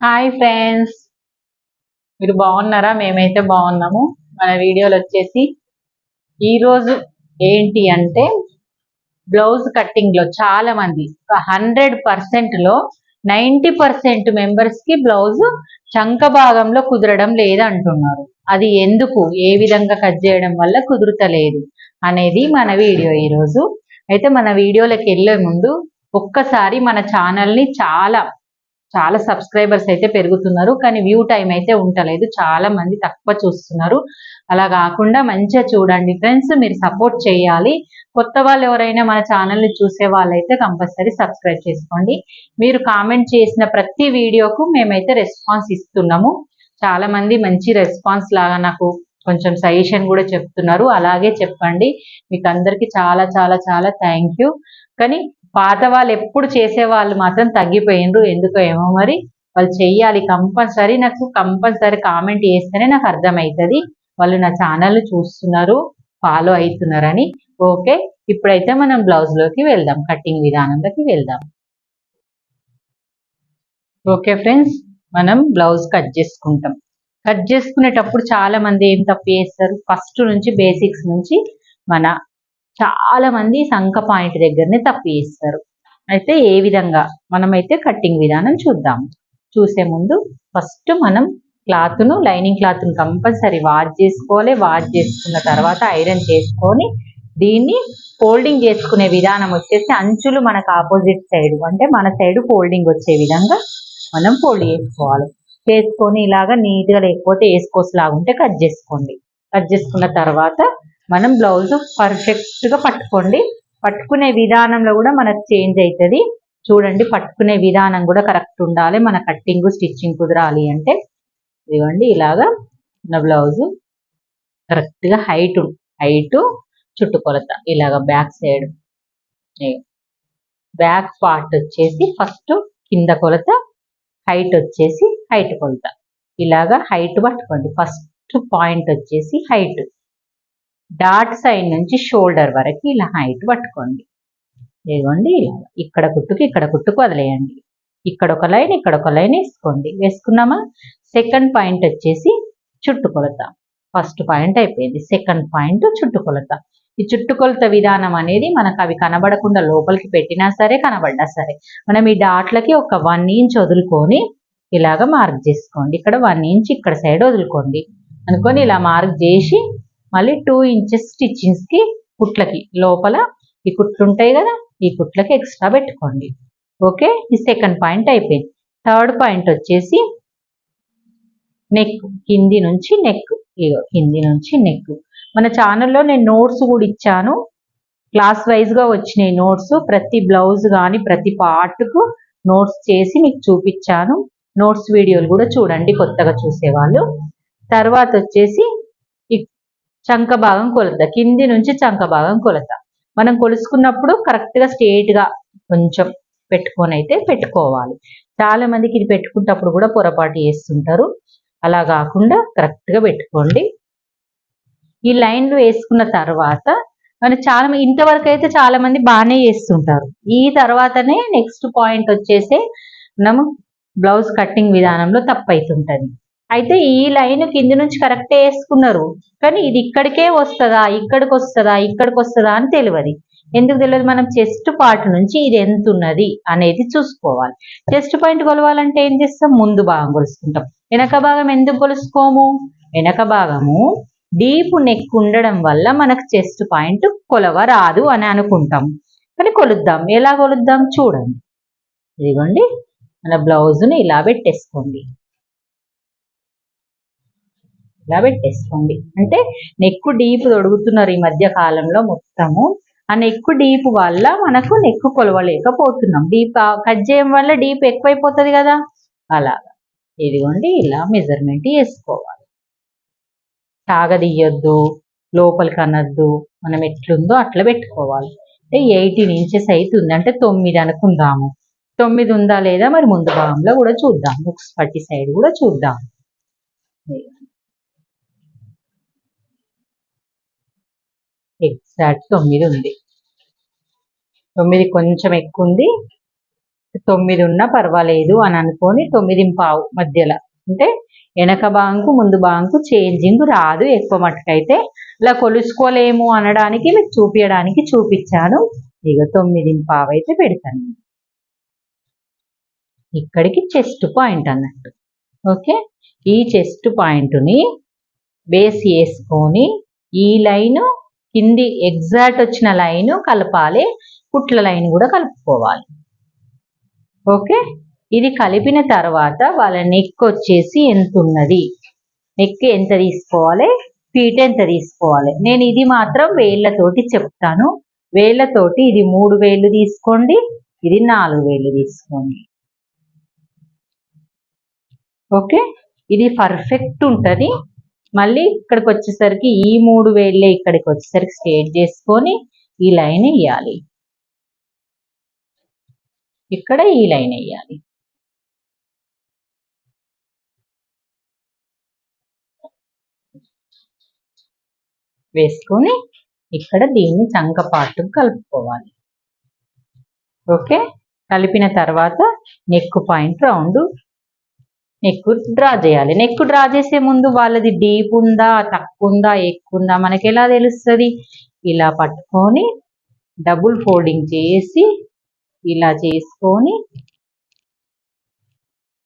Hi friends, మీరు బాగున్నారా? మేమైతే బాగున్నాము. మన వీడియోలు వచ్చేసి ఈరోజు ఏంటి అంటే బ్లౌజ్ కట్టింగ్ లో చాలా మంది 100%లో 90% మెంబర్స్ కి బ్లౌజ్ చంక భాగంలో కుదరడం లేదు అంటున్నారు. అది ఎందుకు, ఏ విధంగా కట్ చేయడం వల్ల కుదురుతలేదు అనేది మన వీడియో ఈరోజు. అయితే మన వీడియోలోకి వెళ్ళే ముందు ఒక్కసారి మన ఛానల్ని చాలా సబ్స్క్రైబర్స్ అయితే పెరుగుతున్నారు, కానీ వ్యూ టైం అయితే ఉండలేదు. చాలా మంది తక్కువ చూస్తున్నారు. అలా కాకుండా మంచిగా చూడండి ఫ్రెండ్స్, మీరు సపోర్ట్ చేయాలి. కొత్త వాళ్ళు ఎవరైనా మన ఛానల్ని చూసే వాళ్ళైతే కంపల్సరీ సబ్స్క్రైబ్ చేసుకోండి. మీరు కామెంట్ చేసిన ప్రతి వీడియోకు మేమైతే రెస్పాన్స్ ఇస్తున్నాము. చాలా మంది మంచి రెస్పాన్స్ లాగా నాకు కొంచెం సజెషన్ కూడా చెప్తున్నారు. అలాగే చెప్పండి. మీకు అందరికీ చాలా చాలా చాలా థ్యాంక్ యూ. కానీ పాత వాళ్ళు ఎప్పుడు చేసేవాళ్ళు మాత్రం తగ్గిపోయిండ్రు, ఎందుకో ఏమో మరి. వాళ్ళు చెయ్యాలి కంపల్సరీ. నాకు కంపల్సరీ కామెంట్ చేస్తేనే నాకు అర్థమవుతుంది వాళ్ళు నా ఛానల్ చూస్తున్నారు, ఫాలో అవుతున్నారని. ఓకే, ఇప్పుడైతే మనం బ్లౌజ్ లోకి వెళ్దాం, కటింగ్ విధానంలోకి వెళ్దాం. ఓకే ఫ్రెండ్స్, మనం బ్లౌజ్ కట్ చేసుకుంటాం. కట్ చేసుకునేటప్పుడు చాలా మంది ఏం తప్పు చేస్తారు, ఫస్ట్ నుంచి బేసిక్స్ నుంచి చాలా మంది సంక పాయింట్ దగ్గరనే తప్పు చేస్తారు. అయితే ఏ విధంగా మనమైతే కట్టింగ్ విధానం చూద్దాం. చూసే ముందు ఫస్ట్ మనం క్లాత్ను, లైనింగ్ క్లాత్ను కంపల్సరీ వాష్ చేసుకోవాలి. వాష్ చేసుకున్న తర్వాత ఐరన్ చేసుకొని దీన్ని ఫోల్డింగ్ చేసుకునే విధానం వచ్చేసి అంచులు మనకు ఆపోజిట్ సైడ్, అంటే మన సైడ్ ఫోల్డింగ్ వచ్చే విధంగా మనం ఫోల్డ్ చేసుకోవాలి. చేసుకొని ఇలాగా నీట్గా, లేకపోతే వేసుకోస్ లాగా ఉంటే కట్ చేసుకోండి. కట్ చేసుకున్న తర్వాత మనం బ్లౌజ్ పర్ఫెక్ట్గా పట్టుకోండి. పట్టుకునే విధానంలో కూడా మనకు చేంజ్ అవుతుంది. చూడండి, పట్టుకునే విధానం కూడా కరెక్ట్ ఉండాలి. మన కట్టింగ్ స్టిచ్చింగ్ కుదరాలి అంటే ఇదిగోండి, ఇలాగా మన బ్లౌజు కరెక్ట్గా హైట్ చుట్టుకొలత ఇలాగ బ్యాక్ సైడ్, బ్యాక్ పార్ట్ వచ్చేసి ఫస్ట్ కింద కొలత, హైట్ వచ్చేసి హైట్ కొలత. ఇలాగా హైట్ పట్టుకోండి. ఫస్ట్ పాయింట్ వచ్చేసి హైట్, డాట్ సైడ్ నుంచి షోల్డర్ వరకు ఇలా హైట్ పట్టుకోండి. ఇదిగోండి, ఇలా ఇక్కడ కుట్టుకు వదిలేయండి. ఇక్కడ ఒక లైన్, ఇక్కడ ఒక లైన్ వేసుకోండి. వేసుకున్నామా? సెకండ్ పాయింట్ వచ్చేసి చుట్టుకొలత. ఫస్ట్ పాయింట్ అయిపోయింది, సెకండ్ పాయింట్ చుట్టుకొలత. ఈ చుట్టుకొలత విధానం అనేది మనకు అవి కనబడకుండా లోపలికి పెట్టినా సరే, కనబడ్డా సరే, మనం ఈ డాట్లకి ఒక 1 ఇంచ్ వదులుకొని ఇలాగ మార్క్ చేసుకోండి. ఇక్కడ 1 ఇంచ్ ఇక్కడ సైడ్ వదులుకోండి అనుకొని ఇలా మార్క్ చేసి మళ్ళీ 2 ఇంచెస్ స్టిచ్చింగ్స్కి, కుట్లకి లోపల ఈ కుట్లు ఉంటాయి కదా, ఈ కుట్లకి ఎక్స్ట్రా పెట్టుకోండి. ఓకే, ఈ సెకండ్ పాయింట్ అయిపోయింది. థర్డ్ పాయింట్ వచ్చేసి నెక్, కింది నుంచి నెక్. ఇగో కింది నుంచి నెక్. మన ఛానల్లో నేను నోట్స్ కూడా ఇచ్చాను, క్లాస్ వైజ్గా వచ్చినాయి నోట్స్. ప్రతి బ్లౌజ్ కానీ ప్రతి పార్ట్కు నోట్స్ చేసి మీకు చూపించాను. నోట్స్ వీడియోలు కూడా చూడండి కొత్తగా చూసేవాళ్ళు. తర్వాత వచ్చేసి చంక భాగం కొలత, కింది నుంచి చంక భాగం కొలత. మనం కొలుసుకున్నప్పుడు కరెక్ట్గా స్ట్రేట్గా కొంచెం పెట్టుకొని అయితే పెట్టుకోవాలి. చాలా మందికి ఇది పెట్టుకున్నప్పుడు కూడా పొరపాటు చేస్తుంటారు. అలా కాకుండా కరెక్ట్గా పెట్టుకోండి. ఈ లైన్లు వేసుకున్న తర్వాత మనం ఇంతవరకు అయితే చాలా మంది బాగానే చేస్తుంటారు. ఈ తర్వాతనే నెక్స్ట్ పాయింట్ వచ్చేసి మనము బ్లౌజ్ కట్టింగ్ విధానంలో తప్పు అవుతుంటుంది. అయితే ఈ లైన్ కింది నుంచి కరెక్టే వేసుకున్నారు, కానీ ఇది ఇక్కడికే వస్తుందా, ఇక్కడికి వస్తుందా అని తెలియదు. ఎందుకు తెలియదు? మనం చెస్ట్ పార్ట్ నుంచి ఇది ఎంత ఉన్నది అనేది చూసుకోవాలి. చెస్ట్ పాయింట్ కొలవాలంటే ఏం చేస్తాం? ముందు భాగం కొలుసుకుంటాం. వెనక భాగం ఎందుకు కొలుసుకోము? వెనక భాగము డీప్ నెక్ ఉండడం వల్ల మనకు చెస్ట్ పాయింట్ కొలవ రాదు అని అనుకుంటాం, కానీ కొలుద్దాం. ఎలా కొలుద్దాం చూడండి. ఇదిగోండి, మన బ్లౌజ్ని ఇలా పెట్టేసుకోండి. ఇలా పెట్టేసుకోండి. అంటే నెక్ డీప్ తొడుగుతున్నారు ఈ మధ్య కాలంలో మొత్తము. ఆ నెక్ డీప్ వల్ల మనకు నెక్ కొలవలేకపోతున్నాం. డీప్ కట్ చేయడం వల్ల డీప్ ఎక్కువైపోతుంది కదా, అలాగా. ఇదిగోండి, ఇలా మెజర్మెంట్ చేసుకోవాలి. సాగదీయొద్దు, లోపలికి అనద్దు. మనం ఎట్లుందో అట్లా పెట్టుకోవాలి. 18 ఇంచెస్ అవుతుంది అంటే 9 అనుకుందాము. 9 ఉందా లేదా మరి ముందు భాగంలో కూడా చూద్దాం, బుక్స్ పట్టి సైడ్ కూడా చూద్దాం. ఎగ్జాక్ట్ 9 ఉంది. 9 కొంచెం ఎక్కువ ఉంది, 9 ఉన్నా పర్వాలేదు అని అనుకొని 9:15 మధ్యలో, అంటే వెనక భాగంకు ముందు భాగంకు చేంజింగ్ రాదు ఎక్కువ మట్టుకైతే. ఇలా కొలుసుకోలేము అనడానికి మీకు చూపించడానికి చూపించాను. ఇక 9:15 అయితే పెడతాను. ఇక్కడికి చెస్ట్ పాయింట్ అన్నట్టు. ఓకే, ఈ చెస్ట్ పాయింట్ని బేస్ వేసుకొని ఈ లైన్ కింది ఎగ్జాక్ట్ వచ్చిన లైన్ కలపాలి, కుట్ల లైన్ కూడా కలుపుకోవాలి. ఓకే, ఇది కలిపిన తర్వాత వాళ్ళ నెక్ వచ్చేసి ఎంత ఉన్నది, నెక్ ఎంత తీసుకోవాలి, ఫీట్ ఎంత తీసుకోవాలి. నేను ఇది మాత్రం వేళ్ళతోటి చెప్తాను. వేళ్ళతోటి ఇది 3 వేళ్ళు తీసుకోండి, ఇది 4 వేళ్ళు తీసుకోండి. ఓకే, ఇది పర్ఫెక్ట్ ఉంటుంది. మళ్ళీ ఇక్కడికి వచ్చేసరికి ఈ 3 వేళ్ళే ఇక్కడికి వచ్చేసరికి స్ట్రేట్ చేసుకొని ఈ లైన్ వేయాలి, ఇక్కడ ఈ లైన్ వేయాలి. వేసుకొని ఇక్కడ దీన్ని చంక పార్ట్ కలుపుకోవాలి. ఓకే, కలిపిన తర్వాత neck point round neck draw చేయాలి. నెక్ డ్రా చేసే ముందు వాళ్ళది డీప్ ఉందా తక్కువ ఉందా ఎక్కువ ఉందా మనకి ఎలా తెలుస్తుంది? ఇలా పట్టుకొని డబుల్ ఫోల్డింగ్ చేసి ఇలా చేసుకొని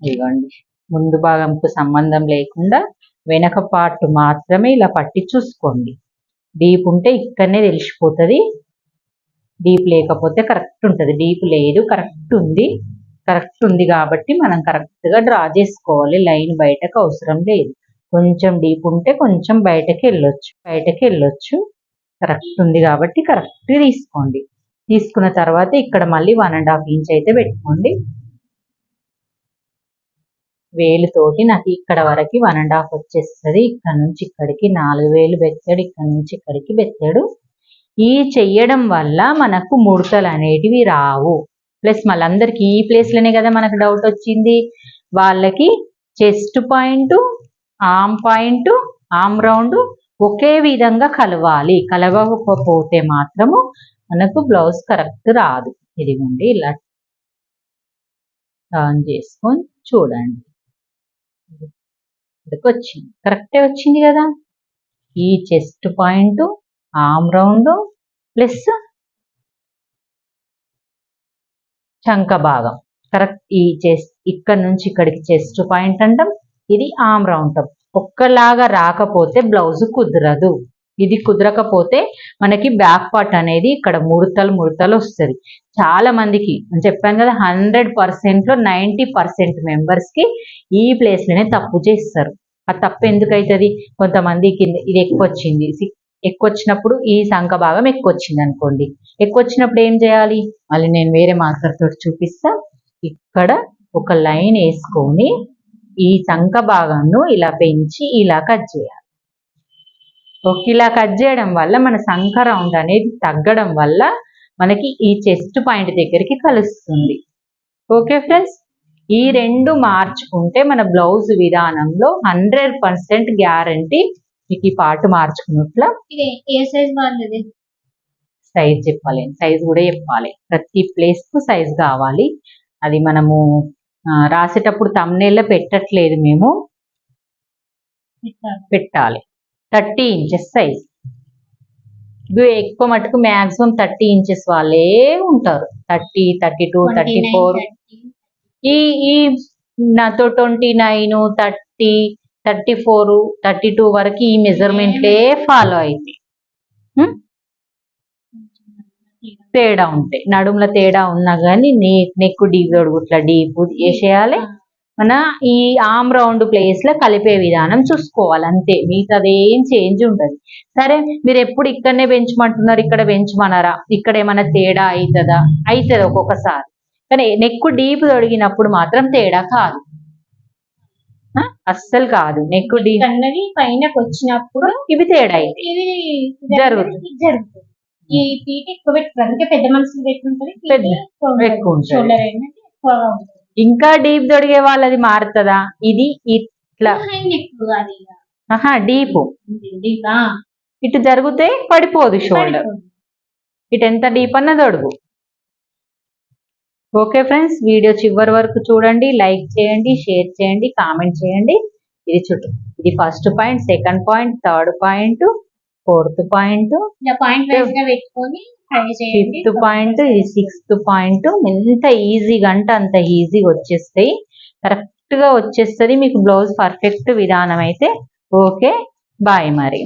ఇవ్వండి. ముందు భాగంకు సంబంధం లేకుండా వెనక పార్ట్ మాత్రమే ఇలా పట్టి చూసుకోండి. డీప్ ఉంటే ఇక్కడనే తెలిసిపోతుంది, డీప్ లేకపోతే కరెక్ట్ ఉంటుంది. డీప్ లేదు, కరెక్ట్ ఉంది. కరెక్ట్ ఉంది కాబట్టి మనం కరెక్ట్గా డ్రా చేసుకోవాలి. లైన్ బయటకు అవసరం లేదు. కొంచెం డీప్ ఉంటే కొంచెం బయటకు వెళ్ళొచ్చు. కరెక్ట్ ఉంది కాబట్టి కరెక్ట్ తీసుకోండి. తీసుకున్న తర్వాత ఇక్కడ మళ్ళీ 1.5 ఇంచ్ అయితే పెట్టుకోండి. వేలుతోటి నాకు ఇక్కడ వరకు 1.5 వచ్చేస్తుంది. ఇక్కడ నుంచి ఇక్కడికి 4 వేలు బెత్తాడు, ఇక్కడ నుంచి ఇక్కడికి బెత్తాడు. ఈ చెయ్యడం వల్ల మనకు ముడతలు అనేటివి రావు. ప్లస్ మళ్ళందరికీ ఈ ప్లేస్లోనే కదా మనకు డౌట్ వచ్చింది. వాళ్ళకి chest point, arm point, arm round ఒకే విధంగా కలవాలి. కలవకపోతే మాత్రము మనకు బ్లౌజ్ కరెక్ట్ రాదు. ఇదిగోండి ఇలా టర్న్ చేసుకొని చూడండి, ఇక్కడికి వచ్చింది, కరెక్టే వచ్చింది కదా. ఈ chest point, arm round plus చంక భాగం కరెక్ట్. ఈ చెస్ట్ ఇక్కడ నుంచి ఇక్కడికి చెస్ట్ పాయింట్ అంటాం, ఇది ఆర్మ్ రౌండ్. ఒక్కలాగా రాకపోతే బ్లౌజ్ కుదరదు. ఇది కుదరకపోతే మనకి బ్యాక్ పార్ట్ అనేది ఇక్కడ ముడతలు వస్తుంది. చాలా మందికి చెప్పాను కదా, 100%లో 90% మెంబర్స్కి ఈ ప్లేస్లోనే తప్పు చేస్తారు. ఆ తప్పు ఎందుకు అవుతుంది? కొంతమంది కింద ఇది ఎక్కువ వచ్చింది, ఎక్కువ వచ్చినప్పుడు ఈ సంఖ భాగం ఎక్కువ వచ్చింది అనుకోండి. ఎక్కువ వచ్చినప్పుడు ఏం చేయాలి? మళ్ళీ నేను వేరే మార్కర్ తోటి చూపిస్తా. ఇక్కడ ఒక లైన్ వేసుకొని ఈ సంఖ భాగాన్ని ఇలా పెంచి ఇలా కట్ చేయాలి. ఇలా కట్ చేయడం వల్ల మన సంఖ రౌండ్ అనేది తగ్గడం వల్ల మనకి ఈ చెస్ట్ పాయింట్ దగ్గరికి కలుస్తుంది. ఓకే ఫ్రెండ్స్, ఈ 2 మార్చుకుంటే మన బ్లౌజ్ విధానంలో 100% గ్యారంటీ. మీకు ఈ పార్ట్ మార్చుకున్నట్ల ఏ సైజ్ బాగుంది? సైజ్ చెప్పాలి, సైజ్ కూడా చెప్పాలి. ప్రతి ప్లేస్ కు సైజ్ కావాలి. అది మనము రాసేటప్పుడు thumbnail పెట్టట్లేదు, మేము పెట్టాలి. 30 ఇంచెస్ సైజ్. ఇది ఎక్కువ మటుకు మ్యాక్సిమం 30 ఇంచెస్ వాళ్ళే ఉంటారు. 30, 32, 34 ఈ నాతో 29, 30, 34, 32 వరకు ఈ మెజర్మెంట్లే ఫాలో అయితే తేడా ఉంటాయి. నడుముల తేడా ఉన్నా కానీ నెక్ డీప్ ఇట్లా డీప్ వేసేయాలి. మన ఈ ఆర్మ్ రౌండ్ ప్లేస్ లో కలిపే విధానం చూసుకోవాలి, అంతే. మిగతాదేం చేంజ్ ఉంటుంది. సరే, మీరు ఎప్పుడు ఇక్కడనే పెంచమంటున్నారు, ఇక్కడ పెంచమన్నారా? ఇక్కడ ఏమైనా తేడా అవుతుందా? అవుతుంది ఒక్కొక్కసారి, కానీ నెక్ డీప్ తొడిగినప్పుడు మాత్రం తేడా కాదు, అస్సలు కాదు. నెక్ డీప్ అన్నది పైనకి వచ్చినప్పుడు ఇవి తేడా అయితే జరుగుతుంది. ఈ పీట ఎక్కువ పెట్టుకోవడానికి పెద్ద మనుషులు పెట్టుకుంటారు, ఎక్కువ ఉంటుంది. ఇంకా డీప్ తొడిగే వాళ్ళది మారుతుందా? ఇది ఇట్లా డీప్ ఇటు జరిగితే పడిపోదు షోల్డర్. ఇటు ఎంత డీప్ అన్న తొడుగు. ఓకే ఫ్రెండ్స్, వీడియో చివరి వరకు చూడండి, లైక్ చేయండి, షేర్ చేయండి, కామెంట్ చేయండి. ఇది చుట్టూ, ఇది first point, second point, third point, fourth point, ఇలా పాయింట్ వైజ్ గా పెట్టుకొని ట్రై చేయండి. ఫిఫ్త్ పాయింట్, ఇది సిక్స్త్ పాయింట్. ఎంత ఈజీగా అంటే అంత ఈజీగా వచ్చేస్తాయి, కరెక్ట్ గా వచ్చేస్తుంది మీకు బ్లౌజ్ పర్ఫెక్ట్ విధానం అయితే. ఓకే, బాయ్ మరి.